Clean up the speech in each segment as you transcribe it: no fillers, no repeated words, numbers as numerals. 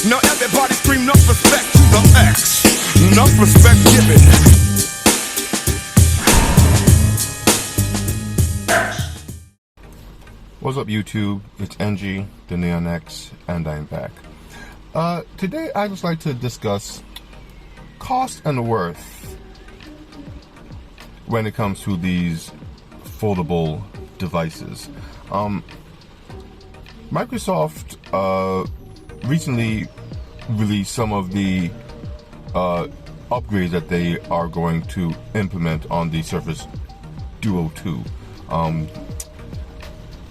Now everybody scream enough respect to the X. Enough respect given. What's up, YouTube? It's NG, the Neon X, and I'm back. Today I'd just like to discuss cost and worth when it comes to these foldable devices. Microsoft recently released some of the upgrades that they are going to implement on the Surface Duo 2.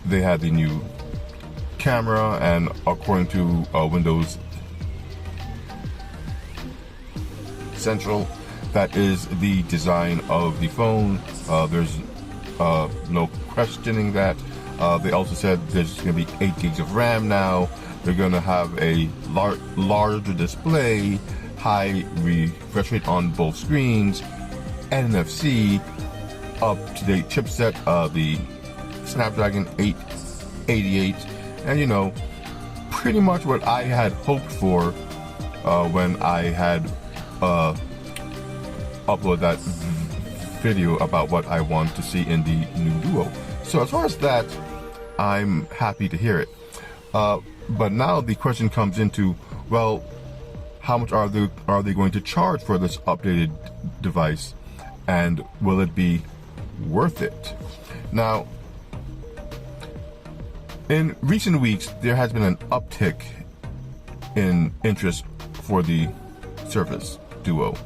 They had the new camera, and according to Windows Central, that is the design of the phone. There's no questioning that. They also said there's going to be 8 gigs of RAM now. They're going to have a larger display, high refresh rate on both screens, NFC, up-to-date chipset, the Snapdragon 888, and pretty much what I had hoped for when I had uploaded that video about what I want to see in the new Duo. So as far as that, I'm happy to hear it. But now the question comes into, well, how much are they going to charge for this updated device, and will it be worth it? Now, in recent weeks, there has been an uptick in interest for the Surface Duo.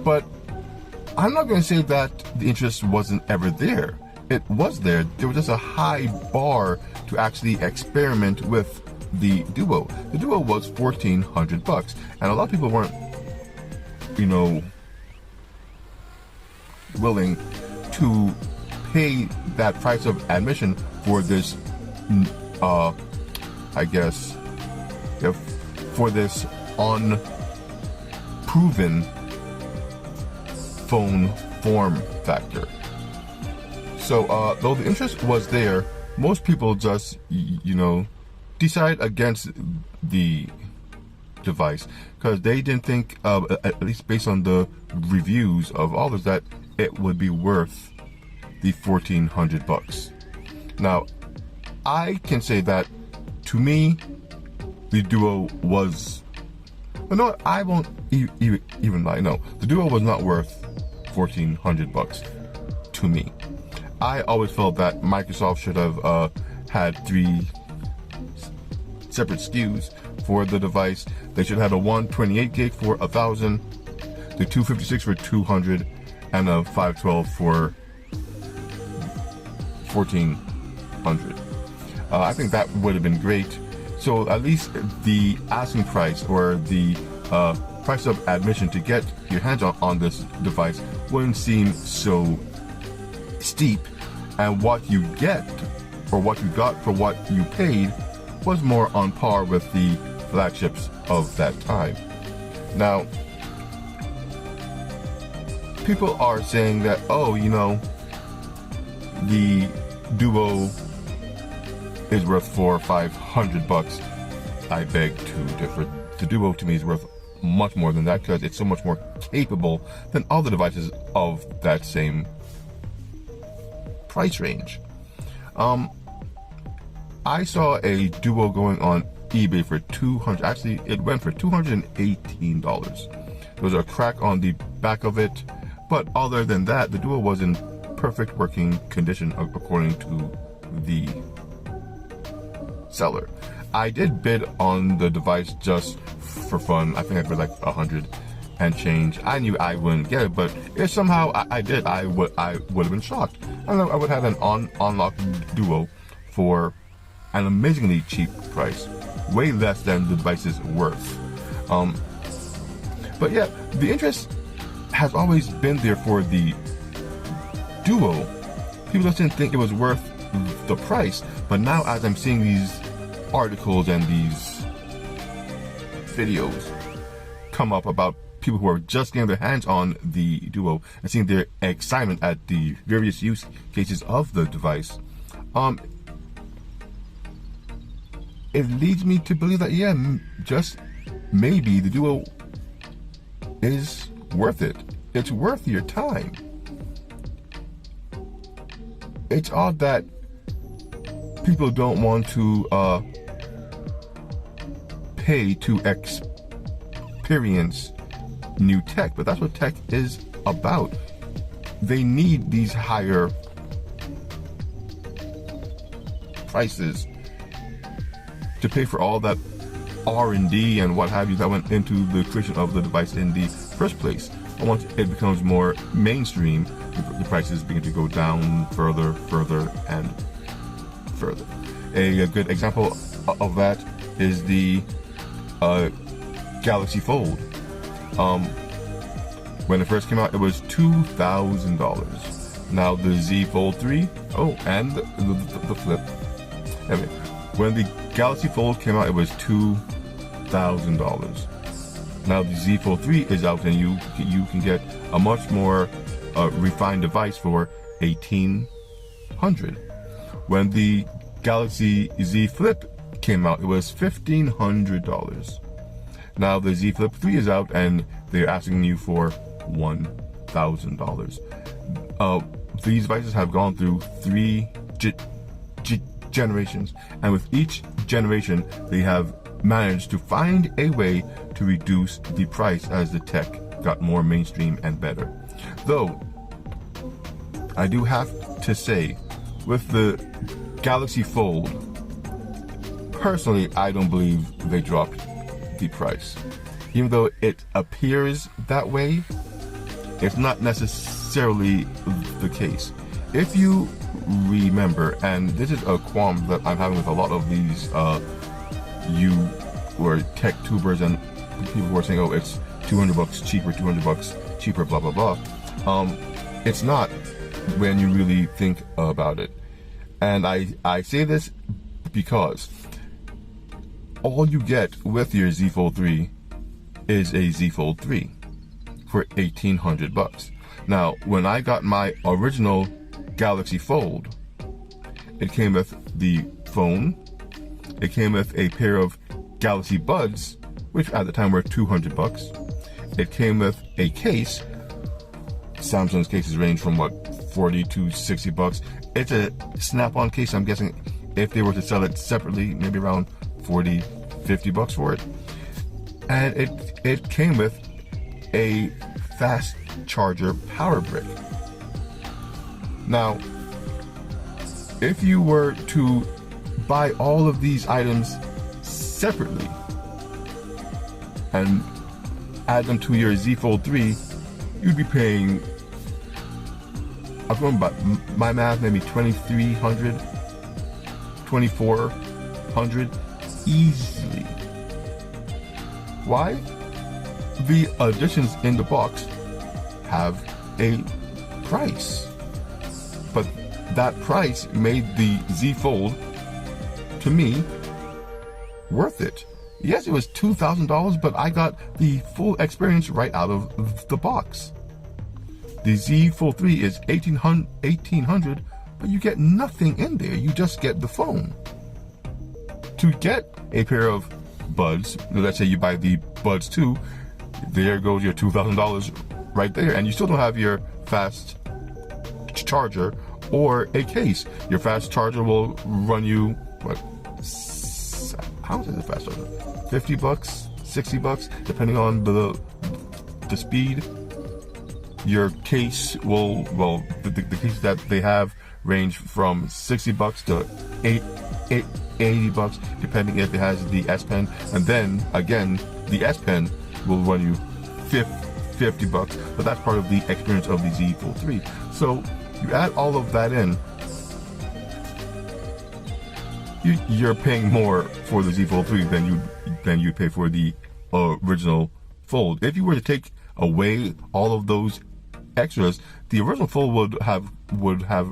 But I'm not going to say that the interest wasn't ever there. It was there. There was just a high bar to actually experiment with the Duo. The Duo was $1,400, and a lot of people weren't, willing to pay that price of admission for this, for this unproven phone form factor. So, though the interest was there, most people just, decide against the device because they didn't think, at least based on the reviews of others, that it would be worth the $1,400. Now, I can say that to me, the Duo was. No, I won't even lie. No, the Duo was not worth $1,400 to me. I always felt that Microsoft should have had 3 separate SKUs for the device. They should have had a 128 gig for $1,000, the 256 for $200, and a 512 for $1,400. I think that would have been great. So at least the asking price, or the price of admission to get your hands on this device, wouldn't seem so steep, and what you get, or what you got for what you paid, was more on par with the flagships of that time. Now, people are saying that, the Duo is worth $400 or $500. I beg to differ. The Duo to me is worth much more than that because it's so much more capable than other devices of that same price range. I saw a Duo going on eBay for $200. Actually, it went for $218. There was a crack on the back of it, but other than that, the Duo was in perfect working condition according to the seller. I did bid on the device just for fun. I think I bid like $100 and change. I knew I wouldn't get it, but if somehow I did, I would have been shocked. I would have had an unlocked Duo for an amazingly cheap price, way less than the device is worth. But yeah, the interest has always been there for the Duo. People just didn't think it was worth the price, but now as I'm seeing these articles and these videos come up about people who are just getting their hands on the Duo and seeing their excitement at the various use cases of the device, it leads me to believe that, yeah, just maybe the Duo is worth it. It's worth your time. It's odd that people don't want to pay to experience new tech, but that's what tech is about. They need these higher prices to pay for all that R&D and what have you that went into the creation of the device in the first place. And once it becomes more mainstream, the prices begin to go down further and further. A good example of that is the Galaxy Fold. When it first came out, it was $2,000. Now the Z Fold 3, and the Flip. Anyway, when the Galaxy Fold came out, it was $2,000. Now the Z Fold 3 is out, and you can get a much more refined device for $1,800. When the Galaxy Z Flip came out, it was $1,500. Now the Z Flip 3 is out, and they're asking you for $1,000. These devices have gone through 3 generations, and with each generation, they have managed to find a way to reduce the price as the tech got more mainstream and better. Though, I do have to say, with the Galaxy Fold, personally, I don't believe they dropped the price. Even though it appears that way, it's not necessarily the case. If you remember, and this is a qualm that I'm having with a lot of these you were tech tubers and people who are saying, oh, it's $200 cheaper, $200 cheaper, blah blah blah. It's not when you really think about it. And I say this because all you get with your Z Fold 3 is a Z Fold 3 for $1,800. Now, when I got my original Galaxy Fold, it came with the phone, it came with a pair of Galaxy Buds, which at the time were $200. It came with a case. Samsung's cases range from $40 to $60. It's a snap-on case. I'm guessing if they were to sell it separately, maybe around $40, $50 for it. And it came with a fast charger power brick. Now, if you were to buy all of these items separately and add them to your Z Fold 3, you'd be paying, I'm going by my math, maybe $2,300, $2,400 easily. Why? The additions in the box have a price, but that price made the Z Fold, to me, worth it. Yes, it was $2,000, but I got the full experience right out of the box. The Z Fold 3 is $1,800, but you get nothing in there. You just get the phone. To get a pair of Buds, let's say you buy the Buds 2, there goes your $2,000 right there, and you still don't have your fast charger or a case. Your fast charger will run you, how much is the fast charger? $50, $60, depending on the speed. Your case will, the case that they have range from $60 to $80, depending if it has the S Pen, and then again the S Pen will run you $50, but that's part of the experience of the Z Fold 3. So you add all of that in, you're paying more for the Z Fold 3 than you'd pay for the original Fold. If you were to take away all of those extras, the original Fold would have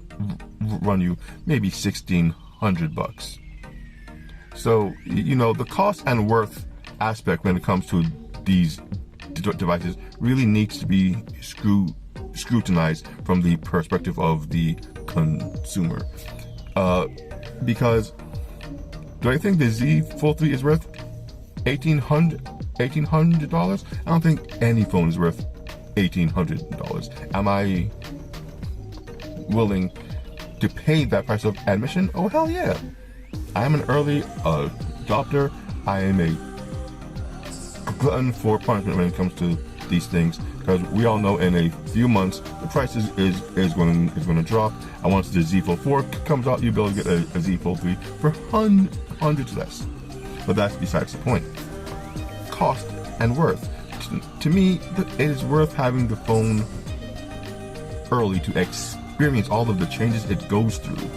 run you maybe $1,600. So, you know, the cost and worth aspect when it comes to these devices really needs to be scrutinized from the perspective of the consumer, because Do I think the Z Fold 3 is worth $1,800? I don't think any phone is worth $1,800. Am I willing to pay that price of admission? Oh, hell yeah. I'm an early adopter. I am a glutton for punishment when it comes to these things, because we all know in a few months the price is going to drop. And once the Z Fold 4 comes out, you'll be able to get a Z Fold 3 for hundreds less. But that's besides the point. Cost and worth. To me, it is worth having the phone early to experience all of the changes it goes through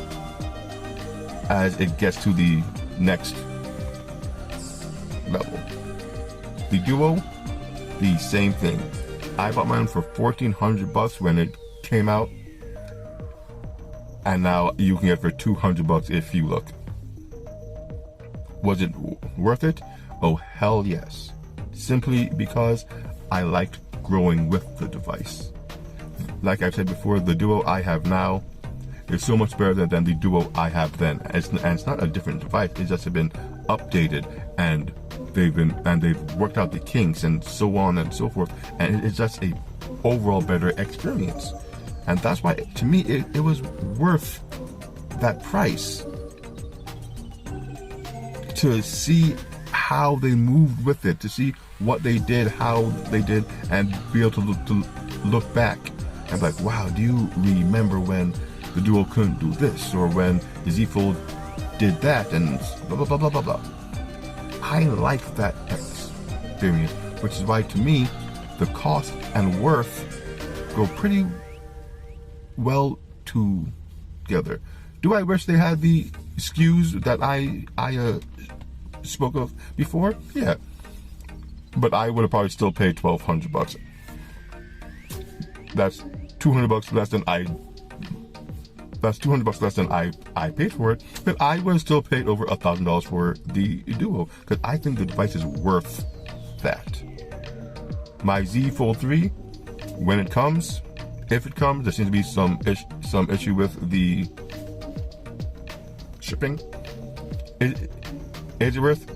as it gets to the next level. The Duo, the same thing. I bought mine for $1,400 when it came out, and now you can get it for $200 if you look. Was it worth it? Oh, hell yes. Simply because I liked growing with the device. Like I've said before, the Duo I have now is so much better than the Duo I have then. And it's not a different device, it's just been updated, and they've worked out the kinks and so on and so forth, and it's just a overall better experience. And that's why, to me, it was worth that price, to see how they moved with it, to see what they did, how they did, and be able to look back and be like, wow, do you remember when the Duo couldn't do this, or when the Z Fold did that, and blah blah blah blah blah blah. I like that experience, which is why, to me, the cost and worth go pretty well together. Do I wish they had the SKUs that I spoke of before? Yeah, but I would have probably still paid $1,200. That's $200 less than I. That's $200 less than I paid for it, but I would have still paid over $1,000 for the Duo, because I think the device is worth that. My Z Fold 3, when it comes, if it comes, there seems to be some issue with the shipping. Is it worth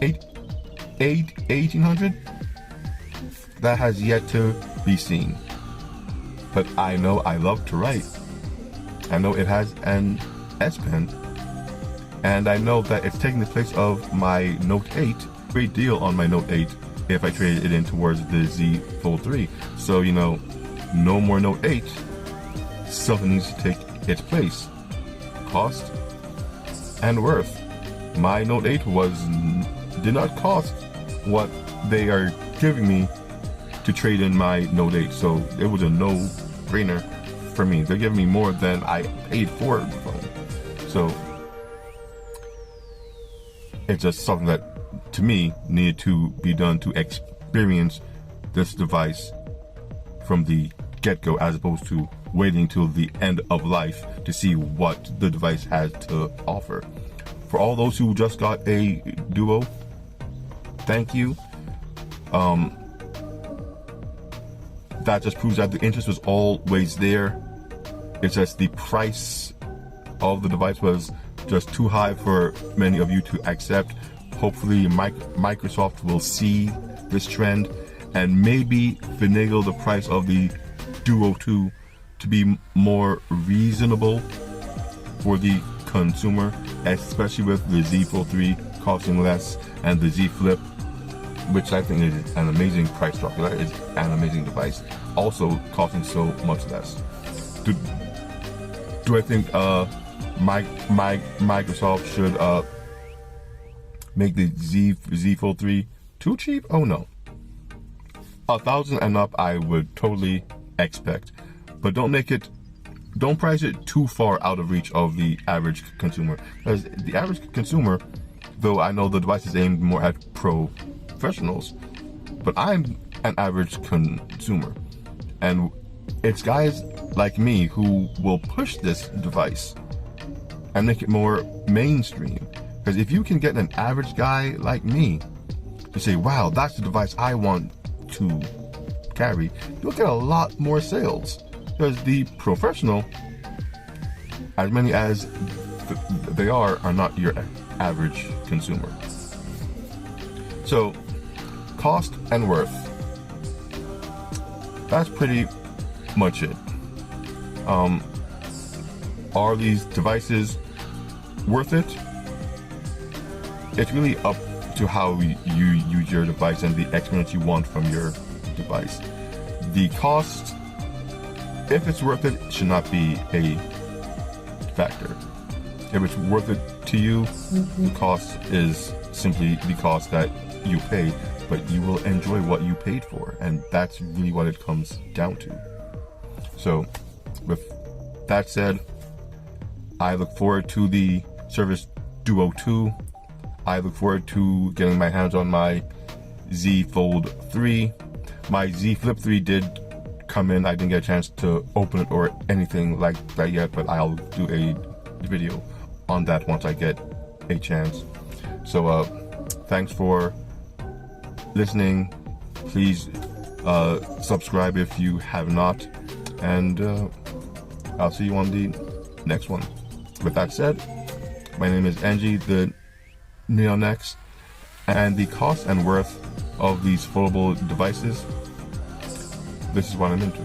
$1,800? That has yet to be seen. But I know I love to write. I know it has an S Pen, and I know that it's taking the place of my Note 8. Great deal on my Note 8 if I traded it in towards the Z Fold 3. So, no more Note 8. Something needs to take its place. Cost and worth. My Note 8 did not cost what they are giving me to trade in my Note 8, so it was a no-brainer for me. They're giving me more than I paid for the phone. So it's just something that, to me, needed to be done to experience this device from the get-go, as opposed to waiting till the end of life to see what the device has to offer. For all those who just got a Duo, thank you. That just proves that the interest was always there. It's just the price of the device was just too high for many of you to accept. Hopefully Microsoft will see this trend and maybe finagle the price of the Duo 2 to be more reasonable for the consumer, especially with the Z Fold 3 costing less and the Z Flip, which I think is an amazing price drop. That is an amazing device, also costing so much less. Do I think Microsoft should make the Z Fold 3 too cheap? Oh no. 1,000 and up I would totally expect, but don't price it too far out of reach of the average consumer, because the average consumer, though I know the device is aimed more at professionals, but I'm an average consumer, and it's guys like me who will push this device and make it more mainstream. Because if you can get an average guy like me to say, wow, that's the device I want to carry, you'll get a lot more sales. Because the professional, as many as they are not your average consumer. So, cost and worth. That's pretty much it. Are these devices worth it? It's really up to how you use your device and the experience you want from your device. The cost, if it's worth it, should not be a factor. If it's worth it to you, the cost is simply the cost that you pay, but you will enjoy what you paid for, and that's really what it comes down to. So, with that said, I look forward to the Surface Duo 2. I look forward to getting my hands on my Z Fold 3. My Z Flip 3 did come in. I didn't get a chance to open it or anything like that yet, but I'll do a video on that once I get a chance. So thanks for listening. Please subscribe if you have not, and I'll see you on the next one. With that said, my name is Angie, the Neonex, and the cost and worth of these foldable devices, this is what I'm into.